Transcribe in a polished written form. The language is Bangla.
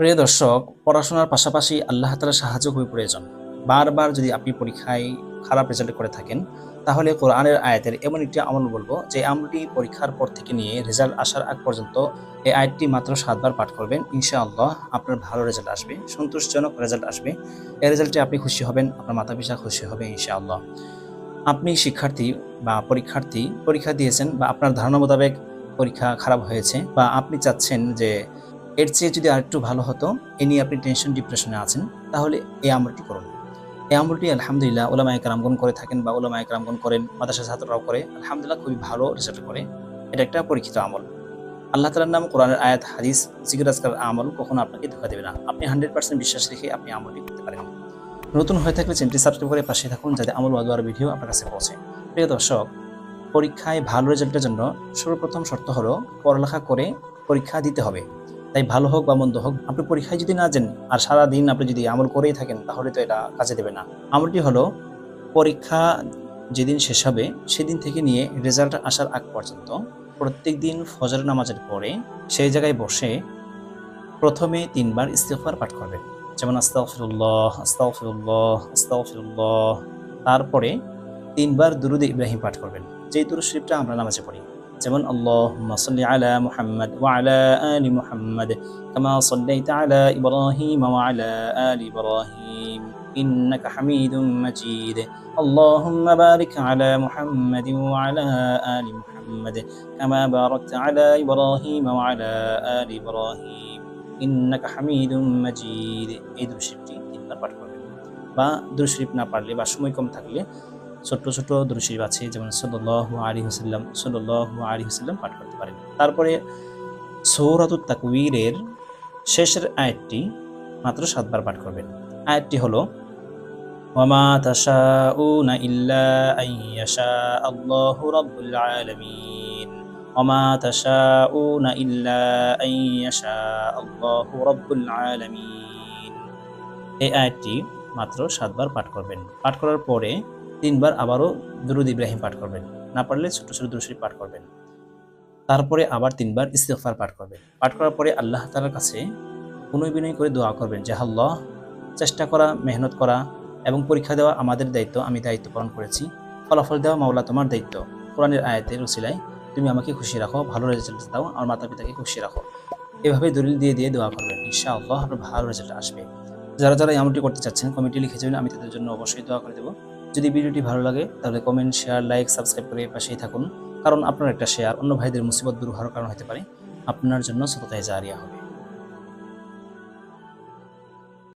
প্রিয় দর্শক, পড়াশোনার পাশাপাশি আল্লাহ তাআলার সাহায্য খুবই প্রয়োজন। বারবার যদি আপনি পরীক্ষায় খারাপ রেজাল্ট করে থাকেন, তাহলে কোরআনের আয়াতের এমন একটি আমল বলবো, যে আমলটি পরীক্ষার পর থেকে নিয়ে রেজাল্ট আসার আগ পর্যন্ত এই আয়াতটি মাত্র ৭ বার পাঠ করবেন। ইনশাআল্লাহ আপনার ভালো রেজাল্ট আসবে, সন্তোষজনক রেজাল্ট আসবে। এই রেজাল্টে আপনি খুশি হবেন, আপনার মাতা-পিতা খুশি হবে ইনশাআল্লাহ। আপনি শিক্ষার্থী বা পরীক্ষার্থী, পরীক্ষা দিয়েছেন বা আপনার ধারণা মোতাবেক পরীক্ষা খারাপ হয়েছে, বা আপনি চাচ্ছেন যে এর চেয়ে যদি আরেকটু ভালো হতো, এ নিয়ে আপনি টেনশন ডিপ্রেশনে আছেন, তাহলে এই আমলটি করুন। এই আমলটি আলহামদুলিল্লাহ উলামায়ে কেরামগণ করে থাকেন, বা উলামায়ে কেরামগণ করেন, মাদ্রাসার ছাত্ররাও করে। আলহামদুলিল্লাহ খুবই ভালো রেজাল্ট করে। এটা একটা পরীক্ষিত আমল। আল্লাহ তাআলার নাম, কোরআনের আয়াত, হাদিস, জিকির আজকার আমল কখনো আপনাকে ধোঁকা দেবে না। আপনি 100% বিশ্বাস রেখে আপনি আমলটি করতে পারেন। নতুন হয়ে থাকলে চ্যানেলটি সাবস্ক্রাইব করে পাশে থাকুন, যাতে আমল ওয়া দুআর ভিডিও আপনার কাছে পৌঁছে। প্রিয় দর্শক, পরীক্ষায় ভালো রেজাল্টের জন্য সর্বপ্রথম শর্ত হলো পড়ালেখা করে পরীক্ষা দিতে হবে। তাই ভালো হোক বা মন্দ হোক, আপনি পরীক্ষায় যদি না যান আর সারাদিন আপনি যদি আমল করেই থাকেন, তাহলে তো এটা কাজে দেবে না। আমলটি হলো, পরীক্ষা যেদিন শেষ হবে সেদিন থেকে নিয়ে রেজাল্ট আসার আগ পর্যন্ত প্রত্যেকদিন ফজর নামাজের পরে সেই জায়গায় বসে প্রথমে ৩ বার ইস্তিগফার পাঠ করবেন। যেমন আস্তাগফিরুল্লাহ, আস্তাগফিরুল্লাহ, আস্তাগফিরুল্লাহ। তারপরে ৩ বার দুরূদে ইব্রাহিম পাঠ করবেন, যেই দুরূদ শরীফটা আমরা নামাজে পড়ি। যেমন আল্লাহুম্মা সাল্লি আলা মুহাম্মাদ ওয়া আলা আলি মুহাম্মাদ কামা সাল্লাইতা আলা ইব্রাহিম ওয়া আলা আলি ইব্রাহিম ইন্নাকা হামিদুম মাজিদ। আল্লাহুম্মা বারিক আলা মুহাম্মাদিন ওয়া আলা আলি মুহাম্মাদ কামা বারাকতা আলা ইব্রাহিম ওয়া আলা আলি ইব্রাহিম ইন্নাকা হামিদুম মাজিদ। এই দুরূদ শরীফটি ৩ বার পাঠ করবেন। বা দুরূদ শরীফ না পারলে বা সময় কম থাকলে ছোট্ট ছোট দুরূদ শরীফ আছে, যেমন সাল্লাল্লাহু আলাইহি ওয়াসাল্লাম, সাল্লাল্লাহু আলাইহি ওয়াসাল্লাম পাঠ করতে পারেন। তারপরে সূরাতুত তাকবীরের শেষের আয়াতটি মাত্র ৭ বার পাঠ করবেন। আয়াতটি হলো, ওয়ামা তাশাউনা ইল্লা আইয়াশা আল্লাহু রাব্বুল আলামিন, ওয়ামা তাশাউনা ইল্লা আইয়াশা আল্লাহু রাব্বুল আলামিন। এই আয়াতটি মাত্র ৭ বার পাঠ করবেন। পাঠ করার পরে ৩ বার আবারও দুরূদ ইব্রাহিম পাঠ করবেন। না পারলে ছোট ছোট দুরূদ শরীফ পাঠ করবেন। তারপরে আবার ৩ বার ইস্তিগফার পাঠ করবেন। পাঠ করার পরে আল্লাহ তাআলার কাছে বিনয় বিনয় করে দোয়া করবেন যে, আল্লাহ, চেষ্টা করা, মেহনত করা এবং পরীক্ষা দেওয়া আমাদের দায়িত্ব, আমি দায়িত্ব পালন করেছি। ফলাফল দেওয়া মাওলা তোমার দায়িত্ব। কোরআনের আয়াতের উসিলায় তুমি আমাকে খুশি রাখো, ভালো রেজাল্ট দাও, আমার মাতা-পিতাকে খুশি রাখো। এভাবে দলিল দিয়ে দিয়ে দোয়া করবেন। ইনশাআল্লাহ আপনার ভালো রেজাল্ট আসবে। যারা যারা এই আমলটি করতে চাচ্ছেন কমেন্টে লিখে যাবেন, আমি তাদের জন্য অবশ্যই দোয়া করে দেব। যদি ভিডিওটি ভালো লাগে তাহলে কমেন্ট, শেয়ার, লাইক, সাবস্ক্রাইব করে পাশেই থাকুন। কারণ আপনার একটা শেয়ার অন্য ভাইদের মুসিবত দূর হওয়ার কারণ হতে পারে, আপনার জন্য সদকায়ে জারিয়া হবে।